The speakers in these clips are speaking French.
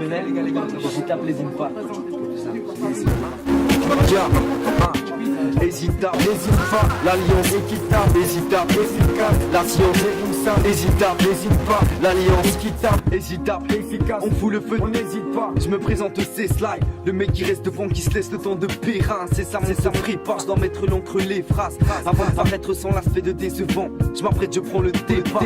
Je tape les pas. Hésite pas, l'alliance équitable, hésitable, efficace, la science est ça, hésite pas, l'alliance équitable, hésitable, efficace, on fout le feu, on n'hésite pas, je me présente c'est Sly, le mec qui reste devant, qui se laisse le temps de périn, c'est ça mon prépare, je dois mettre l'encre les phrases, avant de paraître sans l'aspect de décevant, je m'apprête, je prends le départ,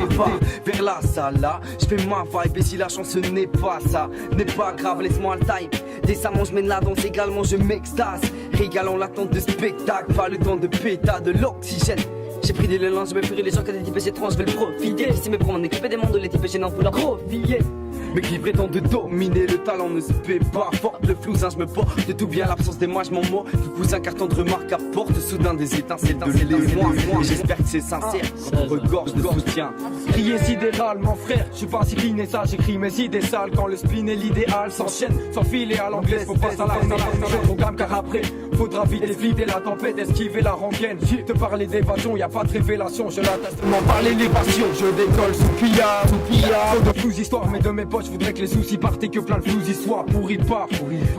vers la salle, je fais ma vibe, et si la chance n'est pas ça, n'est pas grave, laisse-moi le time, décemment je mène la danse, également je m'extase, régalant l'attente de spectacle, pas le temps de péta, de l'oxygène. J'ai pris des l'élan, je me fuis les gens qui ont des types étranges, je vais le profiter. Si mes prendre, équipé des mondes, les types gênants pour leur profiller. Mais qui prétend de dominer, le talent ne se paie pas. Fort le flousin, je me porte de tout bien, l'absence des mois, je m'en moque. Du coup, un carton de remarque apporte soudain des étincelles de l'émoi. Et j'espère que c'est sincère, on regorge de soutien. Crier sidéral, mon frère, je suis pas si clean et ça, j'écris mes idées sales. Quand le spleen et l'idéal s'enchaînent, sans filer à l'anglaise, faut pas s'alarmer, programme car après, faudra vite éviter la tempête, esquiver la rengaine. Te parler d'évasion, y a pas de révélation, je l'atteste m'en parler l'évasion. Je décolle sous pillard, Trop de floues histoires, mais de mes poches, je voudrais que les soucis partent et que plein de flous y soient. Pourri de part,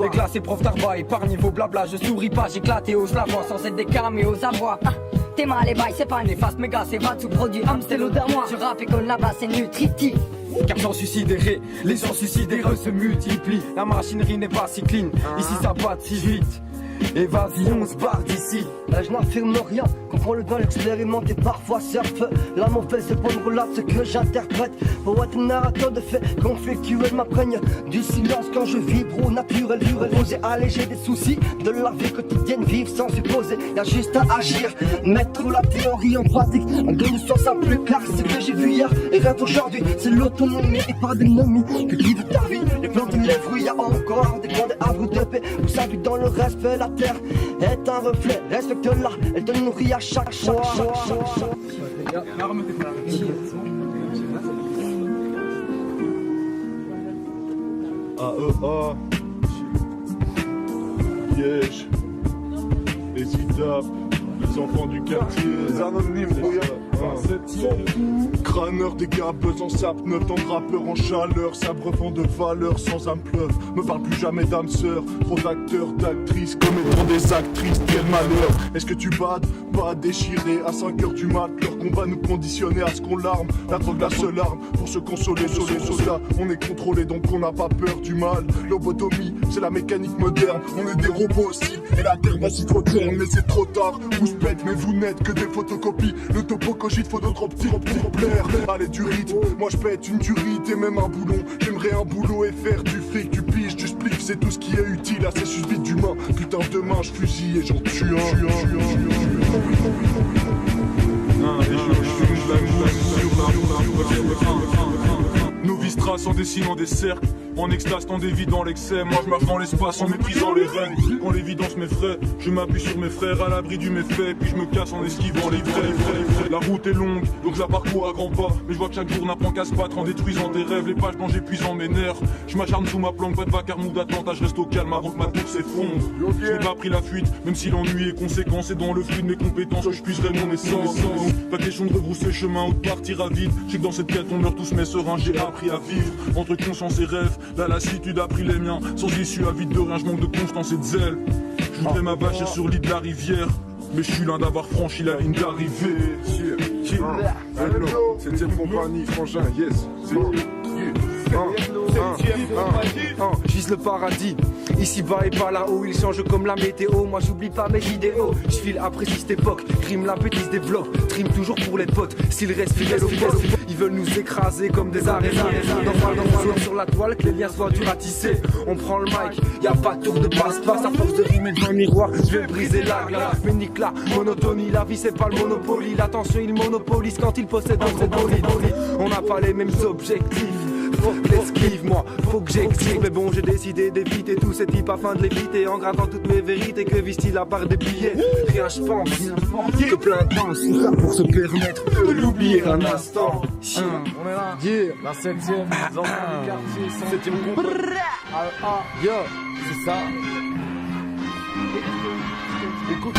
les classes et profs d'arba, épargne vos blabla, je souris pas, j'éclate et ose la voix, sans être des carmes et aux avoirs. T'es mal et bail, c'est pas néfaste, méga, c'est va tout produit, Amstel derrière moi. Je rappe et comme là-bas, c'est nutritif. Car j'en suis sidéré, les gens suicidéreux se multiplient. La machinerie n'est pas si clean, ici ça bat si vite. Et vas-y, on se barre d'ici. Je n'affirme rien, comprends le bien, l'expérimente et parfois surfe. La mauvaise bonne relate ce que j'interprète. Pour être narrateur de faits conflictuels, m'apprenne du silence quand je vibre au naturel. Oser alléger des soucis de la vie quotidienne, vivre sans supposer. Y'a juste à agir, mettre la théorie en pratique. En donne sens un plus clair, ce que j'ai vu hier et rêve aujourd'hui. C'est l'autonomie et pas d'ennemis. Cultive ta vie, les plantes et les fruits. Y'a encore des grands havres de paix où s'habite dans le respect. La terre est un reflet, respecte-la, elle te nourrit à chaque fois. AEA Liège, hésitable, les enfants du quartier, les anonymes, crâneur des gars en sap, 9 ans de rappeur en chaleur, sabre fond de valeur sans âme pleuve, me parle plus jamais d'âme sœur, trop d'acteurs, d'actrices, commettront des actrices, quel malheur, est-ce que tu bades, pas déchiré à 5h du mat, leur combat nous conditionnait à ce qu'on larme, la drogue la seule arme, pour se consoler, sur ça, on est contrôlé donc on n'a pas peur du mal, lobotomie, c'est la mécanique moderne, on est des robots aussi, et la terre va s'y trop tourne, mais c'est trop tard, vous se pète, mais vous n'êtes que des photocopies, le topo cogite, faut d'autres petits plaire. Allez du rythme, moi je pète une durite et même un boulon. J'aimerais un boulot et faire du fric, du pige, du spliff, c'est tout ce qui est utile à ces suscites d'humains. Putain demain je fusille et j'en tue un. Nos vies tracent en dessinant des cercles, en extase tant des vies dans l'excès. Moi je marche dans l'espace en méprisant les règles. Quand l'évidence m'effraie, je m'appuie sur mes frères à l'abri du méfait. Puis je me casse en esquivant les vrais. La route est longue, donc je la parcours à grands pas. Mais je vois que chaque jour n'apprend qu'à se battre en détruisant des rêves. Les pages blanches épuisant mes nerfs. Je m'acharne sous ma planque, pas de vacarme ou d'attentat. Je reste au calme avant que ma tour s'effondre. Je n'ai pas pris la fuite, même si l'ennui est conséquent. C'est dans le flux de mes compétences que je puiserai mon essence. Pas question de rebrousser chemin ou de partir à vide. Je sais que dans cette quête on meurt tous mais sereins. J'ai appris à vivre entre conscience et rêve. La lassitude a pris les miens, sans issue avide de rien, je manque de constance et de zèle. Je voudrais m'abacher sur l'île de la rivière, mais je suis loin d'avoir franchi la ligne d'arrivée. Septième compagnie, frangin, yes. Je vise le paradis, ici bas et pas là-haut. Il change comme la météo, moi j'oublie pas mes idéaux. Je file après cette époque, crime l'appétit se développe. Trim toujours pour les potes, s'ils restent fidèles au poste. Ils veulent nous écraser comme des araignées. Dans sur la toile, que les liens soient durs à tisser. On prend le mic, y'a pas de tour de passe-passe. À force de rimer devant un miroir, je vais briser la glace. Mais nique la monotonie, la vie c'est pas le monopoly. L'attention il monopolise quand il possède un gros bolide. On n'a pas les mêmes objectifs. Faut que l'esquive, moi, faut que j'exige. Mais bon, j'ai décidé d'éviter tous ces types afin de l'éviter. En gravant toutes mes vérités que vise-t-il à part des billets. Rien, je pense, que plein de temps, tout ça pour se permettre de l'oublier un instant. On est là, la septième, les enfants du quartier, Septième compagnie. Yo, c'est ça. Écoute.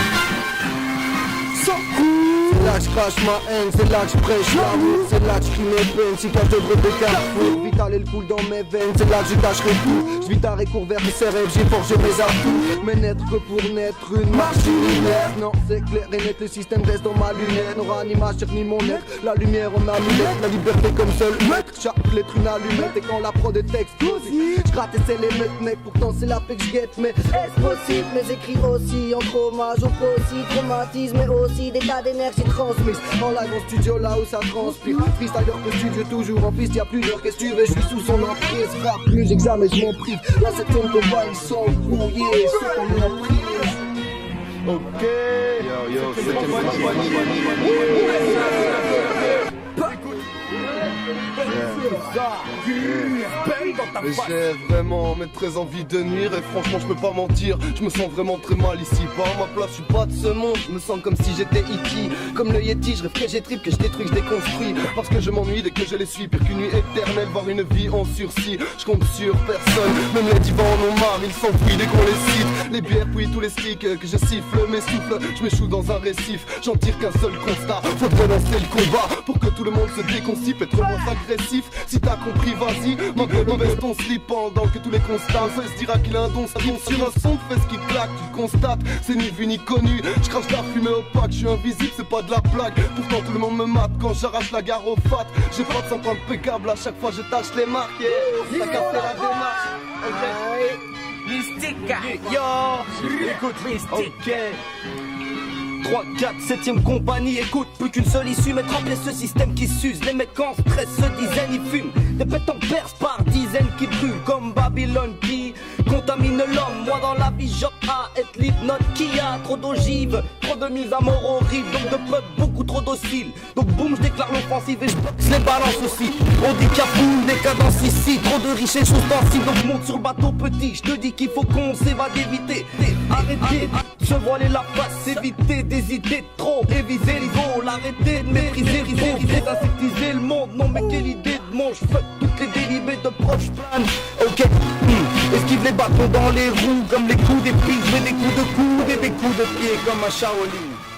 là que je crache ma haine, c'est là que je prêche l'amour, c'est là que je crie mes peines, si quand je devrais de carrefour, vital et le coule dans mes veines, c'est là que je cacherai tout. Je vis tard et cours vers mes rêves, j'ai forgé mes atouts. Mais n'être que pour naître une machine lunaire. Non, c'est clair et net, le système reste dans ma lumière. N'aura ni ma chair ni mon être, la lumière en amulette, la liberté comme seul maître. Chaque lettre une allumette, et quand la prod est explosive, je gratte et c'est les mecs, mec, pourtant c'est la paix que je guette. Mais est-ce possible, mes écrits aussi, entre hommage au aussi, traumatisme, mais aussi des tas d'énergie transmises. En live en studio, là où ça transpire. Freestyler que studio, toujours en piste, y'a plus d'heures, qu'est-ce que tu veux, je suis sous son emprise. Rap plus, j'examine, je m'en prive. La septième combat, ils sont brouillés, ceux qu'on est en prise. Ok. Yo, j'ai vraiment mais très envie de nuire et franchement je peux pas mentir, je me sens vraiment très mal ici. Pas à ma place, je suis pas de ce monde, je me sens comme si j'étais E.T. Comme le Yeti, je rêve que j'ai trip, que je détruis, que je déconstruis. Parce que je m'ennuie dès que je les suis, pire qu'une nuit éternelle, voire une vie en sursis. Je compte sur personne, même les divans en ont marre, ils s'enfuient dès qu'on les cite. Les bières puis tous les sticks que je siffle, mes souffles, je m'échoue dans un récif. J'en tire qu'un seul constat, faudrait lancer le combat pour que tout le monde se déconcipe, être moins agressif. Si t'as compris, vas-y, ma gueule, baisse ton slip pendant que tous les constats. Ça se dira qu'il a un don, ça tombe sur un son, fais ce qui claque, tu le constates, c'est ni vu ni connu. Je crache la fumée opaque, je suis invisible, c'est pas de la blague. Pourtant tout le monde me mate quand j'arrache la gare au fat. J'ai pas de sang impeccable, à chaque fois je tâche les marques. T'as capté la démarche, Mystique, yo, écoute, ok. 3, 4, 7ème compagnie, écoute, plus qu'une seule issue, mettre en place ce système qui s'use. Les mecs en stress se dizaines, ils fument. Des pètes en perce par dizaines qui brûlent comme Babylone qui contamine l'homme. Moi dans la vie, j'opte à être l'hypnote qui a trop d'ogives, trop de mise à mort horrible, donc de peuple beaucoup trop docile. Donc boum, je déclare l'offensive et je boxe les balances aussi. Handicap boum, décadence ici, trop de richesses choses sensibles. Donc monte sur le bateau petit, je te dis qu'il faut qu'on s'évade éviter. Arrêtez de se voiler la face, éviter d'hésiter trop, éviter les vols, arrêtez de mépriser, désinsectiser le monde. Non mais quelle idée de mon, je fuck toutes les dérivées de proches planes. Ok, esquive les bâtons dans les roues comme les coups des pics, je mets des coups de coude et des coups de pied comme un Shaolin.